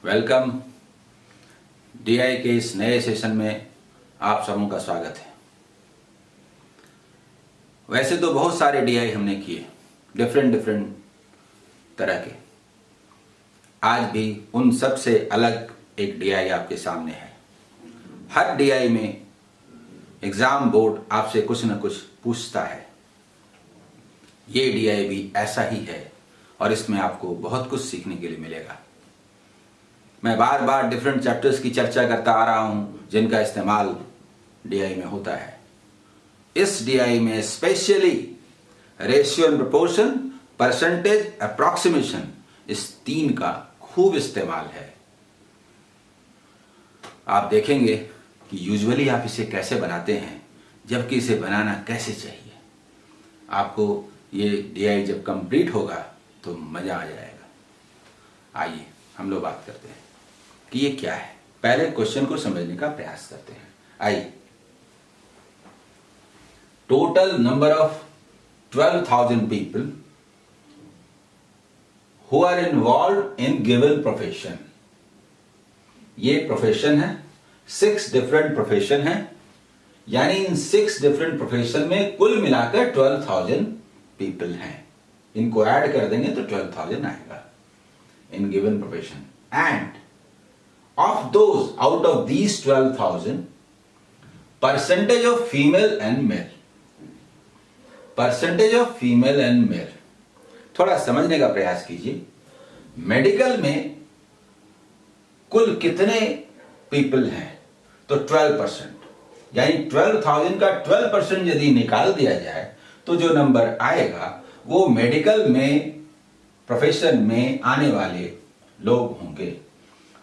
Welcome. DI के इस नए सेशन में आप सबों का स्वागत है। वैसे तो बहुत सारे डीआई हमने किए, डिफरेंट तरह के। आज भी उन सब से अलग एक डीआई आपके सामने है। हर डीआई में एग्जाम बोर्ड आपसे कुछ न कुछ पूछता है। ये डीआई भी ऐसा ही है और इसमें आपको बहुत कुछ सीखने के लिए मिलेगा। मैं बार बार डिफरेंट चैप्टर्स की चर्चा करता आ रहा हूं जिनका इस्तेमाल डीआई में होता है। इस डीआई में specially ratio and proportion, percentage, approximation, इस तीन का खूब इस्तेमाल है। आप देखेंगे कि यूजुअली आप इसे कैसे बनाते हैं, जबकि इसे बनाना कैसे चाहिए। आपको ये डीआई जब कंप्लीट होगा तो मजा आ जाएगा। आइए हम लोग बात करते हैं कि ये क्या है। पहले क्वेश्चन को समझने का प्रयास करते हैं। आइए, total number of 12,000 people who are involve in given profession. ये प्रोफेशन है, 6 डिफरेंट प्रोफेशन है, यानी इन 6 डिफरेंट प्रोफेशन में कुल मिलाकर 12,000 पीपल हैं। इनको ऐड कर देंगे तो 12,000 आएगा इन given profession. And of those, out of these 12,000, percentage of female and male, percentage of female and male, थोड़ा समझने का प्रयास कीजिए। मेडिकल में कुल कितने पीपल हैं? तो 12%, यानी 12,000 का 12% यदि निकाल दिया जाए तो जो नंबर आएगा वो मेडिकल में प्रोफेशन में आने वाले लोग होंगे।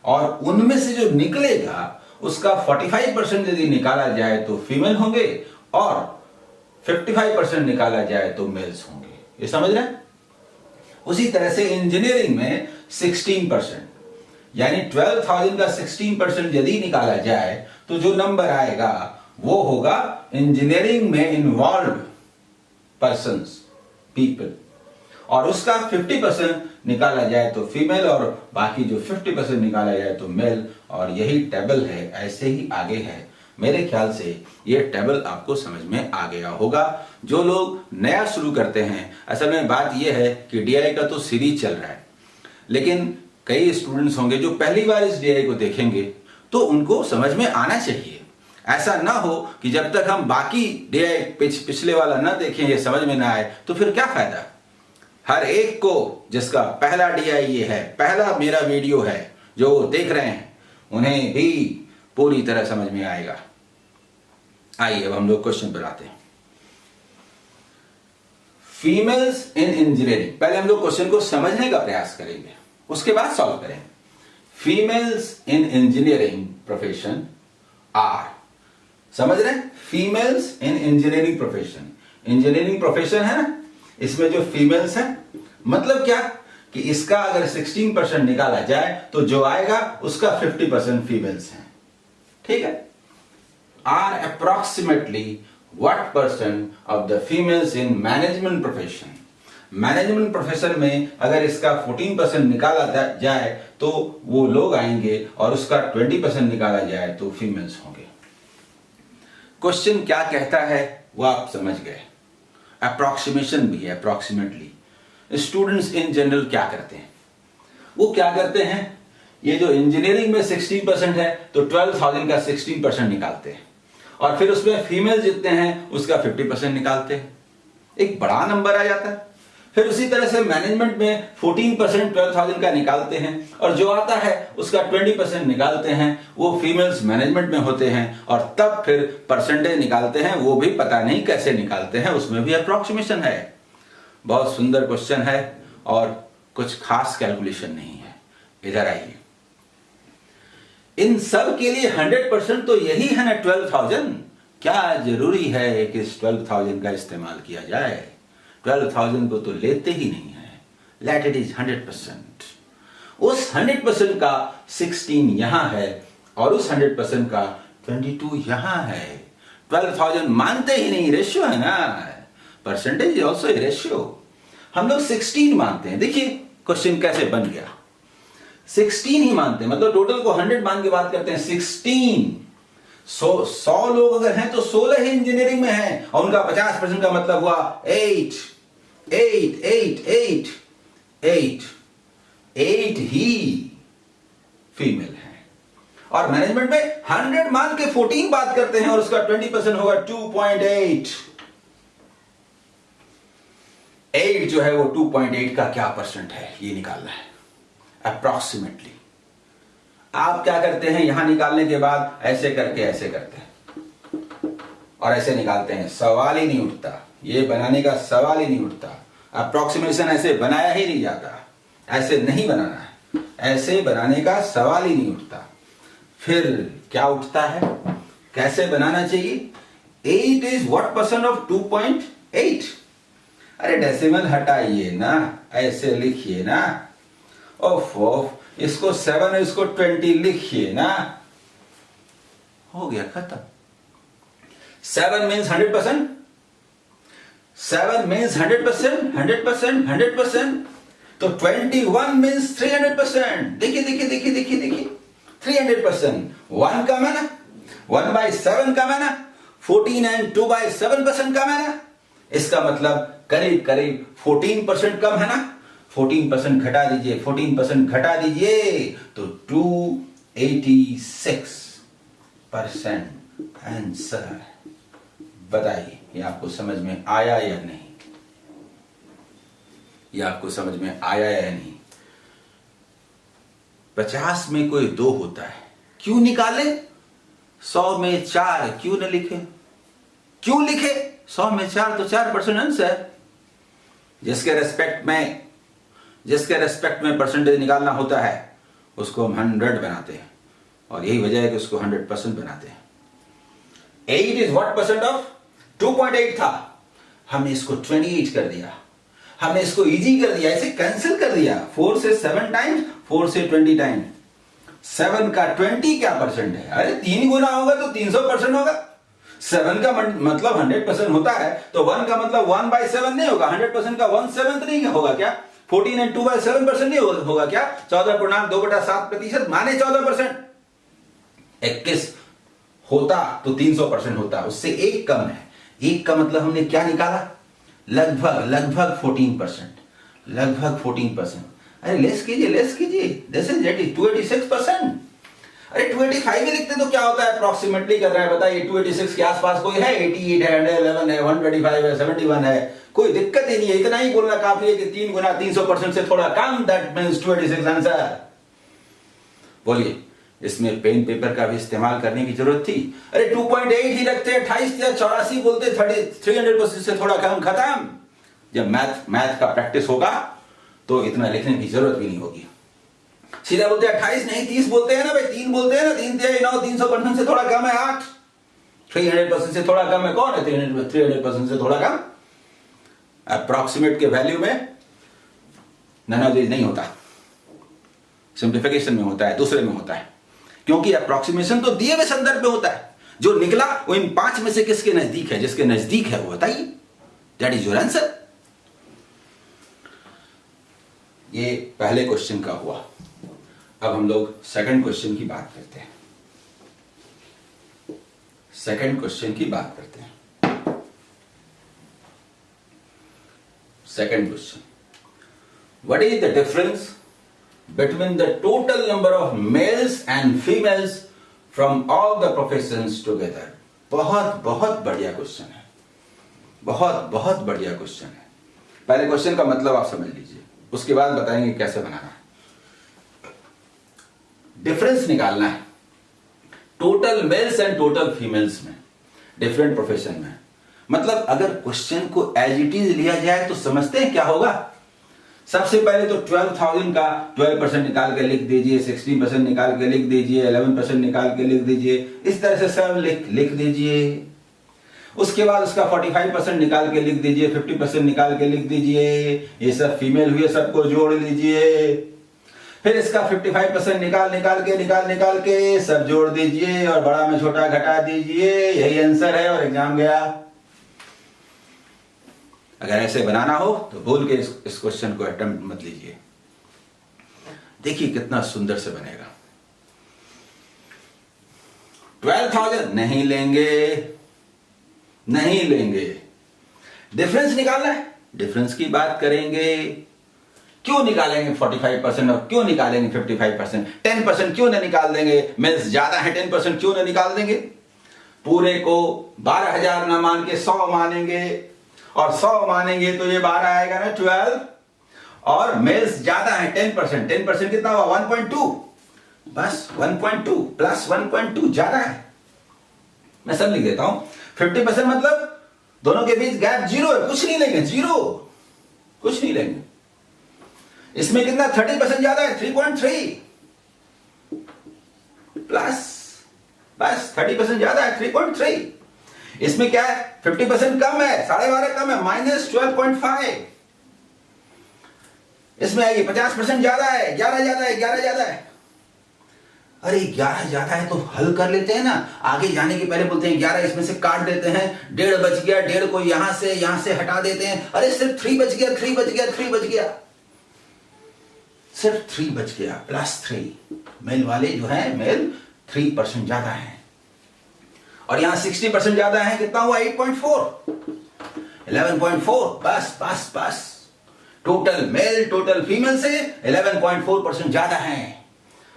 और उनमें से जो निकलेगा उसका 45% यदि निकाला जाए तो फीमेल होंगे और 55% निकाला जाए तो मेल्स होंगे। ये समझ रहे हैं? उसी तरह से इंजीनियरिंग में 16%, यानी 12,000 का 16% यदि निकाला जाए तो जो नंबर आएगा वो होगा इंजीनियरिंग में इन्वॉल्व पर्संस, पीपल, और उसका 50% निकाला जाए तो फीमेल और बाकी जो 50% निकाला जाए तो मेल। और यही टेबल है, ऐसे ही आगे है। मेरे ख्याल से ये टेबल आपको समझ में आ गया होगा। जो लोग नया शुरू करते हैं, असल में बात यह है कि डीआई का तो सीरीज चल रहा है, लेकिन कई स्टूडेंट्स होंगे जो पहली बार इस डीआई को देखेंगे तो उनको समझ में आना चाहिए। ऐसा ना हो कि जब तक हम बाकी डीआई पिछले वाला ना देखें, ये समझ में ना आए तो फिर क्या फायदा। हर एक को जिसका पहला डीआई ये है, पहला मेरा वीडियो है जो देख रहे हैं, उन्हें भी पूरी तरह समझ में आएगा। आइए अब हम लोग क्वेश्चन पर आते हैं। फीमेल्स इन इंजीनियरिंग, पहले हम लोग क्वेश्चन को समझने का प्रयास करेंगे, उसके बाद सॉल्व करेंगे। Females in engineering profession are, समझ रहे हैं? Females in engineering profession, engineering profession है ना, इसमें जो फीमेल्स हैं, मतलब क्या कि इसका अगर 16% निकाला जाए तो जो आएगा उसका 50% फीमेल्स हैं। ठीक है? Are approximately what percent of the females in management profession. Management profession में अगर इसका 14% निकाला जाए तो वो लोग आएंगे और उसका 20% निकाला जाए तो फीमेल्स होंगे। क्वेश्चन क्या कहता है वो आप समझ गए। अप्रॉक्सीमेशन भी है, अप्रॉक्सीमेटली। स्टूडेंट्स इन जनरल क्या करते हैं? वो क्या करते हैं, ये जो इंजीनियरिंग में 16% है तो 12,000 का 16% निकालते हैं और फिर उसमें फीमेल जितने हैं उसका 50% निकालते हैं, एक बड़ा नंबर आ जाता है। फिर उसी तरह से मैनेजमेंट में 14% 12,000 का निकालते हैं और जो आता है उसका 20% निकालते हैं। वो फीमेल्स मैनेजमेंट में होते हैं और तब फिर परसेंटेज निकालते हैं। वो भी पता नहीं कैसे निकालते हैं, उसमें भी अप्रॉक्सीमेशन है। बहुत सुंदर क्वेश्चन है और कुछ खास कैलकुलेशन नहीं है। इधर आइए, इन सब के लिए 100% तो यही है ना 12,000। क्या जरूरी है कि इस 12,000 का इस्तेमाल किया जाए? 12,000 को तो लेते ही नहीं है। Let it is 100%। उस 100% का 16 यहां है और उस 100% का 22 यहां है। 12,000 मानते ही नहीं, रेशियो है ना, परसेंटेज इज ऑल्सो रेशियो। हम लोग 16 मानते हैं। देखिए क्वेश्चन कैसे बन गया। 16 ही मानते हैं, मतलब टोटल को 100 मान के बात करते हैं 16। 100 लोग अगर हैं तो 16 ही इंजीनियरिंग में हैं, और उनका 50% का मतलब हुआ 8 ही फीमेल हैं। और मैनेजमेंट में 100 मान के 14 बात करते हैं, और उसका 20% होगा 2.8। 8 जो है वो 2.8 का क्या परसेंट है ये निकालना है अप्रॉक्सीमेटली। आप क्या करते हैं, यहां निकालने के बाद ऐसे करके ऐसे करते हैं और ऐसे निकालते हैं, सवाल ही नहीं उठता, ये बनाने का सवाल ही नहीं उठता। अप्रॉक्सीमेशन ऐसे बनाया ही नहीं जाता, ऐसे नहीं बनाना है, ऐसे बनाने का सवाल ही नहीं उठता। फिर क्या उठता है, कैसे बनाना चाहिए? 8 इज व्हाट परसेंट ऑफ 2.8? अरे डेसिमल हटाइए ना, ऐसे लिखिए ना। ओफ, इसको 7 इसको 20 लिखिए ना, हो गया खत्म। 7 मीन्स 100%, 7 मीन्स 100%। तो 21 मीन्स 300%। देखिए 300%। 1 कम है ना, 1/7 कम है ना, 14 एंड 2/7% कम है ना, इसका मतलब करीब 14% कम है ना। 14% घटा दीजिए, 14% घटा दीजिए तो 286% आंसर। बताइए ये आपको समझ में आया या नहीं? ये आपको समझ में आया या नहीं? 50 में कोई 2 होता है, क्यों निकाले? 100 में 4 क्यों न लिखे? क्यों लिखे? 100 में 4 तो 4% आंसर। जिसके रेस्पेक्ट में परसेंटेज निकालना होता है उसको हम 100 बनाते हैं, और यही वजह है कि उसको 100% बनाते हैं। 8 इज व्हाट परसेंट ऑफ 2.8 था, हमने इसको 28 कर दिया, हमने इसको इजी कर दिया, इसे कैंसिल कर दिया। 4 से 7 टाइम्स, 4 से 20 टाइम्स। 7 का 20 क्या परसेंट है? अरे 3 गुना होगा तो 300% होगा। 7 का मतलब 100% होता है, तो 1 का मतलब 1/7 नहीं होगा। 100% का 1/7 नहीं होगा क्या? 14 एंड 2/7% नहीं होगा क्या? 14.2/7% माने 14%। 21 होता तो 300% होता, उससे 1 कम है। 1 का मतलब हमने क्या निकाला? लगभग 14%। अरे लेस कीजिए। This is 286%। अरे 285 ही लिखते तो क्या होता है? अप्रॉक्सीमेटली कर रहा है, बताइए। 286 के आसपास कोई है? 88 है, 111 है, 125 है, 71 है, कोई दिक्कत ही नहीं है। इतना ही बोलना काफी है कि 3 गुना 300% से थोड़ा कम, दैट मींस 286 आंसर। बोलिए, इसमें पेन पेपर का भी इस्तेमाल करने की जरूरत थी? अरे 2.8 ही रखते, 28 या 84 बोलते, 300% से थोड़ा कम, खत्म। जब मैथ का प्रैक्टिस होगा तो इतना लिखने की जरूरत भी नहीं होगी। सीधा बोलते हैं 28 नहीं 30 बोलते हैं ना भाई, 3 बोलते हैं ना, 3 9, 300% से थोड़ा कम है 8, 300% से थोड़ा कम है कौन है? 300% से थोड़ा कम। अप्रॉक्सीमेट के वैल्यू में नैनोजेज नहीं होता, सिंप्लीफिकेशन में होता है, दूसरे में होता है। क्योंकि अप्रॉक्सीमेशन तो दिए हुए संदर्भ में होता है, जो निकला वो इन 5 में से किसके नजदीक है? जिसके नजदीक है वो बताइए, दैट इज योर आंसर। ये पहले क्वेश्चन का हुआ। अब हम लोग सेकंड क्वेश्चन की बात करते हैं। Second question what is the difference between the total number of males and females from all the professions together? बहुत बढ़िया क्वेश्चन है, बहुत बढ़िया क्वेश्चन है। पहले क्वेश्चन का मतलब आप समझ लीजिए, उसके बाद बताएंगे कैसे बनाना है। डिफरेंस निकालना है total mails and total females में, डिफरेंट प्रोफेशन में। मतलब अगर क्वेश्चन को एज इट इज लिया जाए तो समझते हैं क्या होगा। सबसे पहले तो 12,000 का 12% निकाल के लिख दीजिए, 16% निकाल के लिख दीजिए, 11% निकाल के लिख दीजिए, इस तरह से सब लिख दीजिए। उसके बाद उसका 45% निकाल के लिख दीजिए, 50% निकाल के लिख दीजिए, ये सब फीमेल हुए, सबको जोड़ लीजिए। फिर इसका 55% निकाल के सब जोड़ दीजिए और बड़ा में छोटा घटा दीजिए, यही आंसर है और एग्जाम गया। अगर ऐसे बनाना हो तो भूल के इस क्वेश्चन को अटेम्प्ट मत लीजिए। देखिए कितना सुंदर से बनेगा। 12,000 नहीं लेंगे, नहीं लेंगे। डिफरेंस निकालना है, डिफरेंस की बात करेंगे। क्यों निकालेंगे 45% और क्यों निकालेंगे 55%? 10% क्यों ना निकाल देंगे? मिल्स ज्यादा है, 10% क्यों ना निकाल देंगे? पूरे को 12,000 ना मान के 100 मानेंगे, और 100 मानेंगे तो ये 12 आएगा ना 12, और मिल्स ज्यादा है 10%, 10% कितना हुआ 1.2, बस 1.2 प्लस 1.2 ज्यादा है। मैं सब लिख देता हूं। 50% मतलब दोनों के बीच गैप 0 है, कुछ नहीं लेंगे, 0 कुछ नहीं लेंगे। इसमें कितना 30% ज्यादा है 3.3 प्लस, बस 30% ज्यादा है 3.3। इसमें क्या है 50% कम है, 12.5 कम है -12.5। इसमें आएगी 50% ज्यादा है, 11 ज्यादा है, 11 ज्यादा है। अरे 11 ज्यादा है तो हल कर लेते हैं ना, आगे जाने के पहले बोलते हैं 11 इसमें से काट देते हैं, 1.5 बच गया, 1.5 को यहां से हटा देते हैं। अरे सिर्फ 3 बच गया, 3 बच गया, 3 बच गया, सिर्फ 3 बच गया +3। मेल वाले जो है मेल 3% ज्यादा है, और यहां 60% ज्यादा है, कितना हुआ 8.4, 11.4, बस बस बस। टोटल मेल टोटल फीमेल से 11.4% ज्यादा है।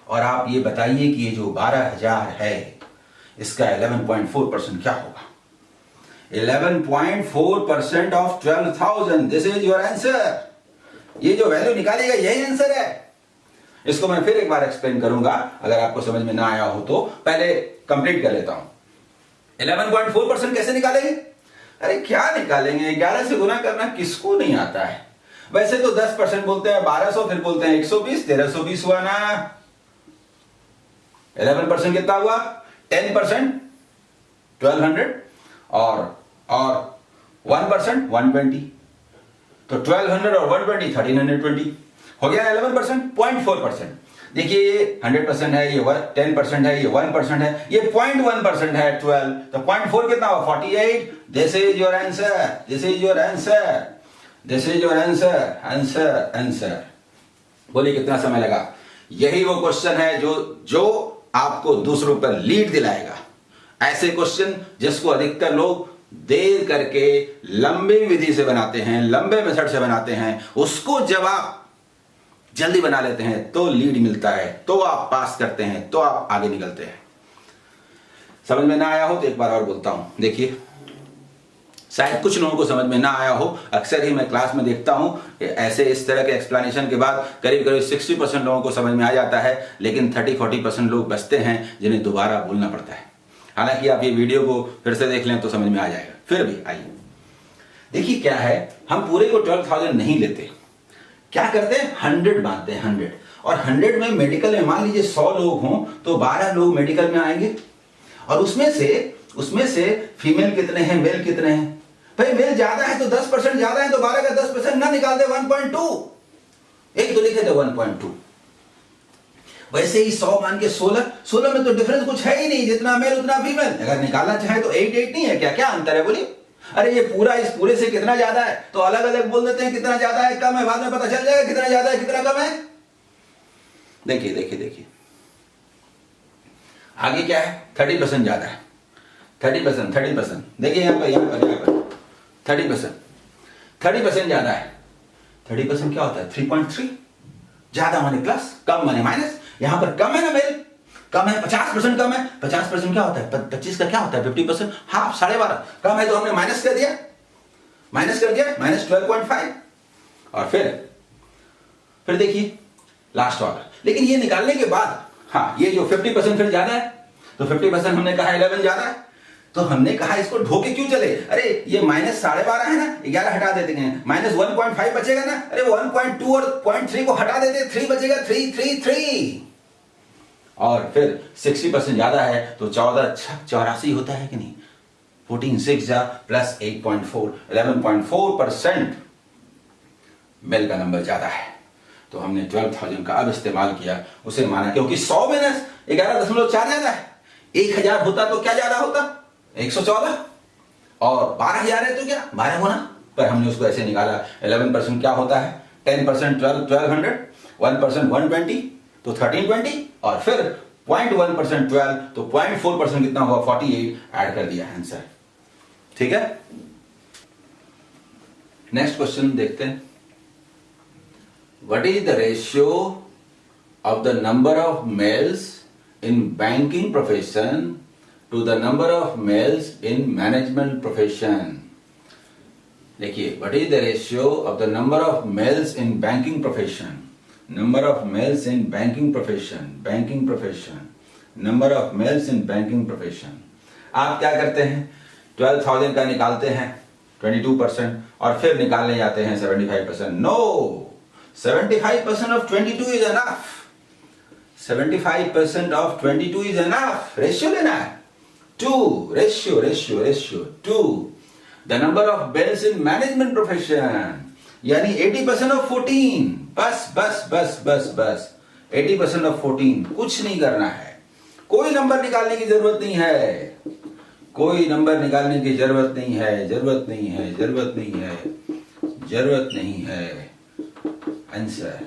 और आप ये बताइए कि ये जो 12,000 है इसका 11.4% क्या होगा? 11.4% of 12,000, this is your answer. ये जो वैल्यू निकालेगा यही आंसर है। इसको मैं फिर एक बार एक्सप्लेन करूंगा, अगर आपको समझ में ना आया हो तो। पहले कंप्लीट कर लेता हूं। 11.4% कैसे निकालेंगे? अरे क्या निकालेंगे, 11 से गुना करना किसको नहीं आता है? वैसे तो 10% बोलते हैं 1200, फिर बोलते हैं 120, 1320 हुआ ना। 11% कितना हुआ? 10% 1200, और 1% 120, तो 1200 और 120 1320 हो गया 11%। 0.4%, देखिए ये 100% है, ये 10% है, ये 1% है, ये 0.1% है 12, तो 0.4 कितना हुआ 48। This is your answer, this is your answer, this is your answer, answer answer. बोलिए कितना समय लगा? यही वो क्वेश्चन है जो आपको दूसरों पर लीड दिलाएगा। ऐसे क्वेश्चन जिसको अधिकतर लोग देर करके लंबी विधि से बनाते हैं, लंबे मेथड से बनाते हैं, उसको जब आप जल्दी बना लेते हैं तो लीड मिलता है, तो आप पास करते हैं, तो आप आगे निकलते हैं। समझ में ना आया हो तो एक बार और बोलता हूं। देखिए शायद कुछ लोगों को समझ में ना आया हो, अक्सर ही मैं क्लास में देखता हूं ऐसे इस तरह के एक्सप्लेनेशन के बाद करीब करीब 60% लोगों को समझ में आ जाता है, लेकिन 30-40% लोग बचते हैं जिन्हें दोबारा बोलना पड़ता है। हालांकि आप ये वीडियो को फिर से देख लें तो समझ में आ जाएगा। फिर भी आइए देखिए क्या है, हम पूरे को 12,000 नहीं लेते, क्या करते हैं 100 मानते हैं 100, और 100 में मेडिकल में मान लीजिए 100 लोग हों तो 12 लोग मेडिकल में आएंगे, और उसमें से फीमेल कितने हैं, मेल कितने हैं? भाई मेल ज्यादा है तो 10% ज्यादा है, तो 12 का 10% ना निकाल दे 1.2, एक तो लिखे थे 1.2। वैसे ही 100 मान के 16 में तो डिफरेंस कुछ है ही नहीं, जितना मेल उतना फीमेल। अगर निकालना चाहे तो 8 नहीं है क्या? क्या अंतर है बोलिए? अरे ये पूरा इस पूरे से कितना ज्यादा है, तो अलग अलग बोल देते हैं कितना ज्यादा है कम है, बाद में पता चल जाएगा कितना ज्यादा है कितना कम है। देखिए देखिए देखिए आगे क्या है, 30% ज्यादा है, 30%। देखिए यहां पर 30% ज्यादा है। 30% क्या होता है 3.3, ज्यादा माने प्लस, कम माने माइनस। यहां पर कम है ना मेल, कम है 50% कम है। 50% क्या होता है 25 का क्या होता है 50%, हाफ 12.5 कम है, तो हमने माइनस कर दिया -12.5। और फिर देखिए लास्ट वाला। लेकिन ये निकालने के बाद हाँ ये जो 50% फिर ज्यादा है, तो 50% हमने कहा 11 ज्यादा है, तो हमने कहा इसको ढोके क्यों चले? अरे ये -12.5 है ना, 11 हटा देते हैं, -1.5 बचेगा ना, अरे 1.2 और 0.3 को हटा देते, 3 बचेगा, 3। और फिर 60% ज्यादा है तो 14 होता है कि नहीं, 14 6 जा प्लस 8.4, 11.4% मेल का नंबर ज्यादा है। तो हमने 12,000 का अब इस्तेमाल किया, उसे माना क्योंकि 100 माइनस 11.4 ज्यादा है। 1000 होता तो क्या ज्यादा होता 114, और 12,000 है तो क्या 12 गुना, पर हमने उसको ऐसे निकाला। 11% क्या होता है 10% 1200, 1% 120 तो 1320 और फिर 0.1% 12 तो 0.4% कितना हुआ 48 ऐड कर दिया आंसर। ठीक है, नेक्स्ट क्वेश्चन देखते हैं। What is the ratio of the number of males in banking profession to the number of males in management profession. देखिए, what is the ratio of the number of males in banking profession, number of males in banking profession, number of males in banking profession. आप क्या करते हैं, 12,000 का निकालते हैं 22% और फिर निकालने जाते हैं 75%। No, 75% of 22 is enough, 75% of 22 is enough. Ratio लेना है 2, ratio 2। The number of males in management profession यानी 80% ऑफ 14। बस 80% ऑफ 14, कुछ नहीं करना है, कोई नंबर निकालने की जरूरत नहीं है, कोई नंबर निकालने की जरूरत नहीं है। Answer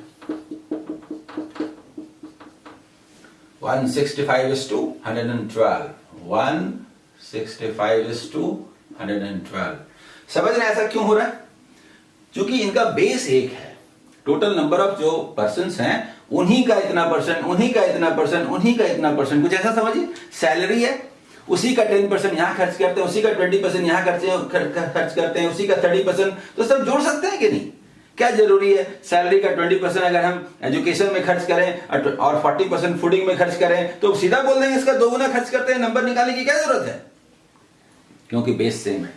165 is to 112, 165 is to 112। समझ रहे हैं ऐसा क्यों हो रहा है? क्योंकि इनका बेस एक है, टोटल नंबर ऑफ जो पर्सन्स हैं उन्हीं का इतना परसेंट, उन्हीं का इतना परसेंट, कुछ ऐसा समझिए। सैलरी है, उसी का 10% यहां खर्च करते हैं, उसी का 20% यहां खर्च करते हैं, उसी का 30%, तो सब जोड़ सकते हैं कि नहीं? क्या जरूरी है सैलरी का 20% अगर हम एजुकेशन में खर्च करें और 40% फूडिंग में खर्च करें तो सीधा बोल देंगे इसका 2 गुना खर्च करते हैं, नंबर निकालने की क्या जरूरत है? क्योंकि बेस सेम है,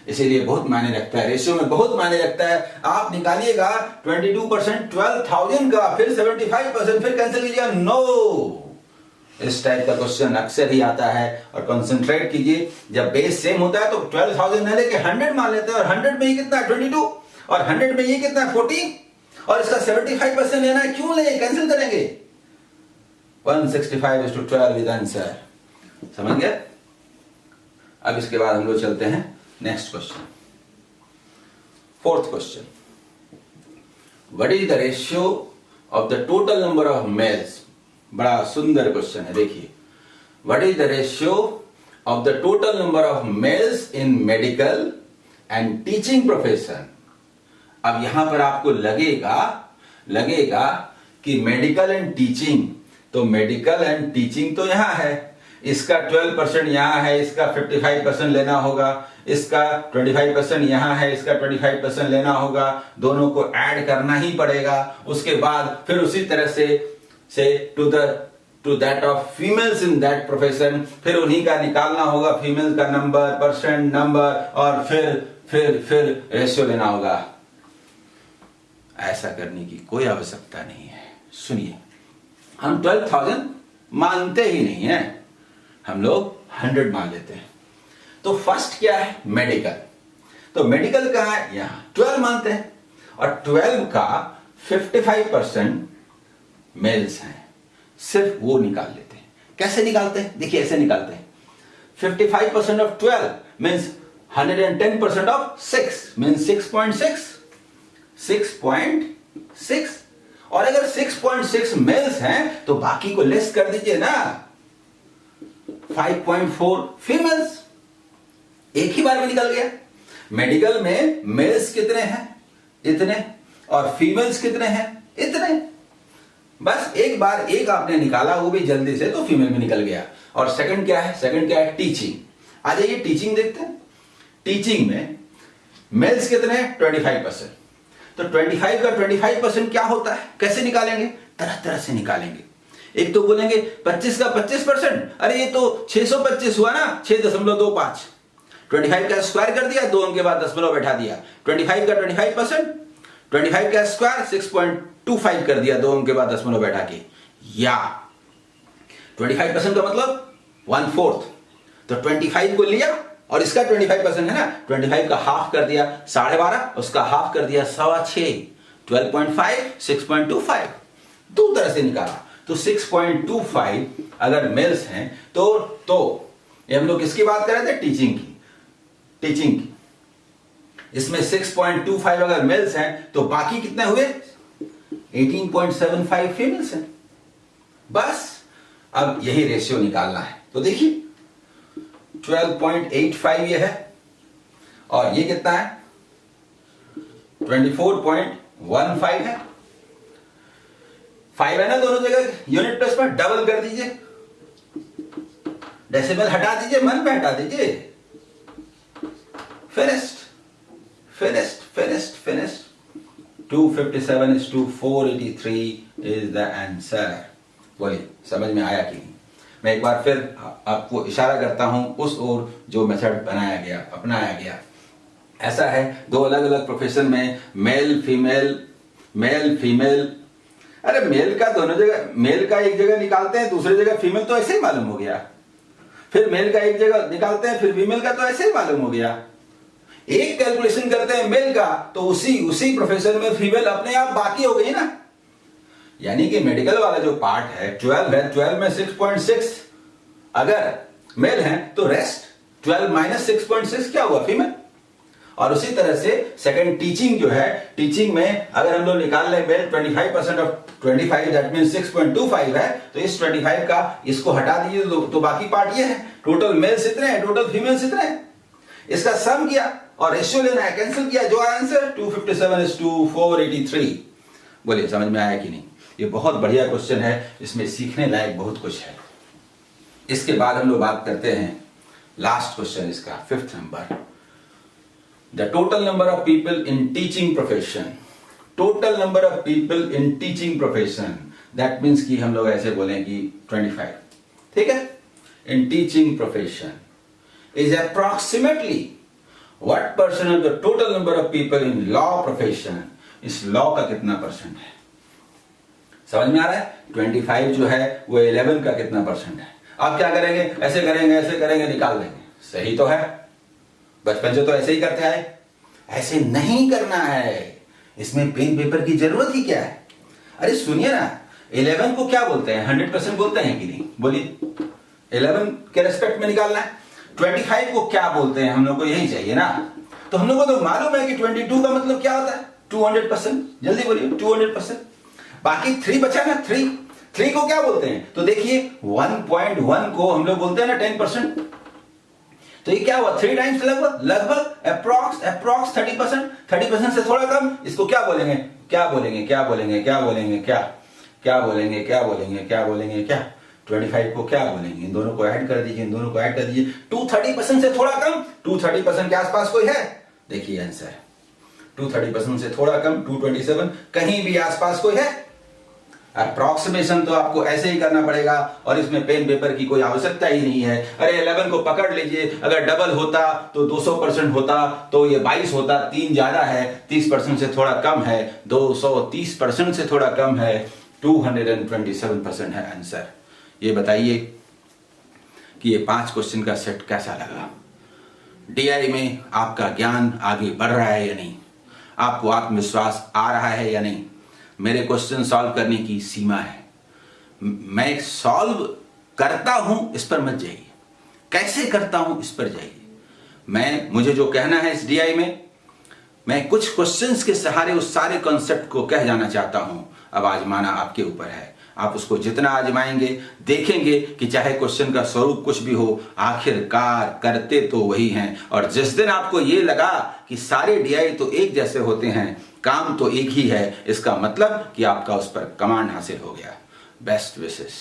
इसीलिए बहुत मायने रखता है, रेशियो में बहुत मायने रखता है। आप निकालिएगा 22% 12,000 का, फिर 75%, फिर कैंसिल कीजिएगा। नो, इस टाइप का क्वेश्चन अक्सर ही आता है। और कंसंट्रेट कीजिए, जब बेस सेम होता है तो 12,000 न लेके 100 मान लेते हैं, और 100 में ये कितना है 22, और 100 में ये कितना है 14, और इसका 75% लेना है, क्यों ले, कैंसिल करेंगे। 165 is to 12 विद आंसर। समझ गए? अब इसके बाद हम लोग चलते हैं next question, 4th question. What is the ratio of the total number of mails. बड़ा सुंदर क्वेश्चन है, देखिए। What is the ratio of the total number of males in medical and teaching profession. अब यहां पर आपको लगेगा कि मेडिकल एंड टीचिंग, तो मेडिकल एंड टीचिंग तो यहां है, इसका 12% यहां है, इसका 55% लेना होगा, इसका 25% यहां है, इसका 25% लेना होगा, दोनों को ऐड करना ही पड़ेगा। उसके बाद फिर उसी तरह से to that of females in that profession, फिर उन्हीं का निकालना होगा, फीमेल का नंबर, परसेंट नंबर, और फिर रेशियो लेना होगा। ऐसा करने की कोई आवश्यकता नहीं है। सुनिए, हम 12,000 मानते ही नहीं है, हम लोग 100 मान लेते हैं। तो फर्स्ट क्या है, मेडिकल। तो मेडिकल कहां है, यहां 12 मानते हैं, और 12 का 55% मेल्स हैं, सिर्फ वो निकाल लेते हैं। कैसे निकालते हैं, देखिए ऐसे निकालते हैं। 55% ऑफ 12 मीन्स 110% ऑफ 6 मीन्स 6.6, और अगर 6.6 मेल्स हैं तो बाकी को लेस कर दीजिए ना, 5.4 फीमेल्स। एक ही बार में निकल गया। मेडिकल में मेल्स कितने हैं, इतने, और फीमेल्स कितने हैं, इतने। बस एक बार एक आपने निकाला, वो भी जल्दी से, तो फीमेल में निकल गया। और सेकंड क्या है, टीचिंग। आ जाइए टीचिंग देखते हैं। टीचिंग में मेल्स कितने हैं, 25%। तो 25 का 25% क्या होता है, कैसे निकालेंगे, तरह से निकालेंगे। एक तो बोलेंगे 25 का 25%, अरे ये तो 625 हुआ ना, 6.25। 25 का स्क्वायर कर दिया, 2 अंक के बाद दशमलव बैठा दिया। 25 का 25%, 25 का स्क्वायर 6.25 कर दिया, 2 अंक के बाद दशमलव बैठा के। या 25% का मतलब 1/4, तो 25 को लिया और इसका 25% है ना, 25 का हाफ कर दिया 12.5, उसका हाफ कर दिया 6.25, 12.5, 6.25, 2 तरह से निकाला। तो 6.25 अगर मेल्स हैं तो ये हम लोग किसकी बात कर रहे थे, टीचिंग की। इसमें 6.25 अगर मेल्स हैं तो बाकी कितने हुए, 18.75 फीमेल्स हैं। बस अब यही रेशियो निकालना है। तो देखिए 12.85 ये है और ये कितना है 24.15 है। 5 है ना दोनों जगह, यूनिट प्लेस पर डबल कर दीजिए, डेसिमल हटा दीजिए, मन पे हटा दीजिए। Finished 257 is to 483 is the answer। बोलिए समझ में आया कि नहीं? मैं एक बार फिर आपको इशारा करता हूं उस ओर जो मेथड बनाया गया, अपनाया गया। ऐसा है, दो अलग अलग प्रोफेशन में मेल फीमेल, अरे मेल का दोनों जगह, मेल का एक जगह निकालते हैं, दूसरी जगह फीमेल, तो ऐसे ही मालूम हो गया। फिर मेल का एक जगह निकालते हैं, फिर फीमेल का, तो ऐसे ही मालूम हो गया। एक कैलकुलेशन करते हैं मेल का, तो उसी प्रोफेशन में फीमेल अपने आप बाकी हो गई ना। यानी कि मेडिकल वाला जो पार्ट है 12 है, 12 में 6.6 अगर मेल है तो रेस्ट 12 माइनस 6.6 क्या हुआ, फीमेल। और उसी तरह से सेकंड टीचिंग जो है, टीचिंग में अगर हम लोग निकाल लें मेल 25% ऑफ 25 दैट मींस 6.25 है, तो इस 25 का इसको हटा दीजिए तो बाकी पार्ट ये है। टोटल मेल्स इतने हैं, टोटल फीमेल्स इतने हैं, इसका सम किया और रेशियो लेना है, कैंसिल किया, जो आंसर 257 is to 483। बोलिए समझ में आया कि नहीं? ये बहुत बढ़िया क्वेश्चन है, इसमें सीखने लायक बहुत कुछ है। इसके बाद हम लोग बात करते हैं लास्ट क्वेश्चन इसका, 5th number, the total number of people in teaching profession. Total number of people in teaching profession, that means कि हम लोग ऐसे बोलें कि 25, ठीक है, in teaching profession is approximately what percent of the total number of people in law profession। इस law का कितना परसेंट है, समझ में आ रहा है? 25 जो है वो 11 का कितना परसेंट है। आप क्या करेंगे, ऐसे करेंगे, निकाल देंगे, सही तो है, बचपन से तो ऐसे ही करते आए। ऐसे नहीं करना है, इसमें पेन पेपर की जरूरत ही क्या है। अरे सुनिए ना, 11 को क्या बोलते हैं, 100% बोलते हैं कि नहीं? बोलिए 11 के रेस्पेक्ट में निकालना है। 25 को क्या बोलते हैं, हम लोग को यही चाहिए ना। तो हम लोग को तो मालूम है कि 22 का मतलब क्या होता है, 200%। जल्दी बोलिए 200%। बाकी 3 बचा ना, 3 को क्या बोलते हैं? तो देखिए 1.1 को हम लोग बोलते हैं ना 10%। तो ये क्या हुआ, 3 टाइम्स लगभग अप्रॉक्स 30% से थोड़ा कम। इसको क्या बोलेंगे, क्या 25 को क्या बोलेंगे, इन दोनों को ऐड कर दीजिए, 230% से थोड़ा कम, 230% के आसपास कोई है? देखिए आंसर 230% से थोड़ा कम 227, कहीं भी आसपास कोई है? अप्रॉक्सीमेशन तो आपको ऐसे ही करना पड़ेगा और इसमें पेन पेपर की कोई आवश्यकता ही नहीं है। अरे 11 को पकड़ लीजिए, अगर डबल होता तो 200% होता, तो ये 22 होता, 3 ज्यादा है, 30% से थोड़ा कम है, 230% से थोड़ा कम है, 227% है आंसर। ये बताइए कि ये 5 क्वेश्चन का सेट कैसा लगा? डीआई में आपका ज्ञान आगे बढ़ रहा है या नहीं? आपको आत्मविश्वास आ रहा है या नहीं? मेरे क्वेश्चन सॉल्व करने की सीमा है, मैं सॉल्व करता हूं इस पर मत जाइए, कैसे करता हूं इस पर जाइए। मुझे जो कहना है इस डीआई में, मैं कुछ क्वेश्चंस के सहारे उस सारे कॉन्सेप्ट को कह जाना चाहता हूं। अब आजमाना आपके ऊपर है, आप उसको जितना आजमाएंगे, देखेंगे कि चाहे क्वेश्चन का स्वरूप कुछ भी हो, आखिरकार करते तो वही हैं। और जिस दिन आपको ये लगा कि सारे डीआई तो एक जैसे होते हैं, काम तो एक ही है, इसका मतलब कि आपका उस पर कमांड हासिल हो गया। Best wishes.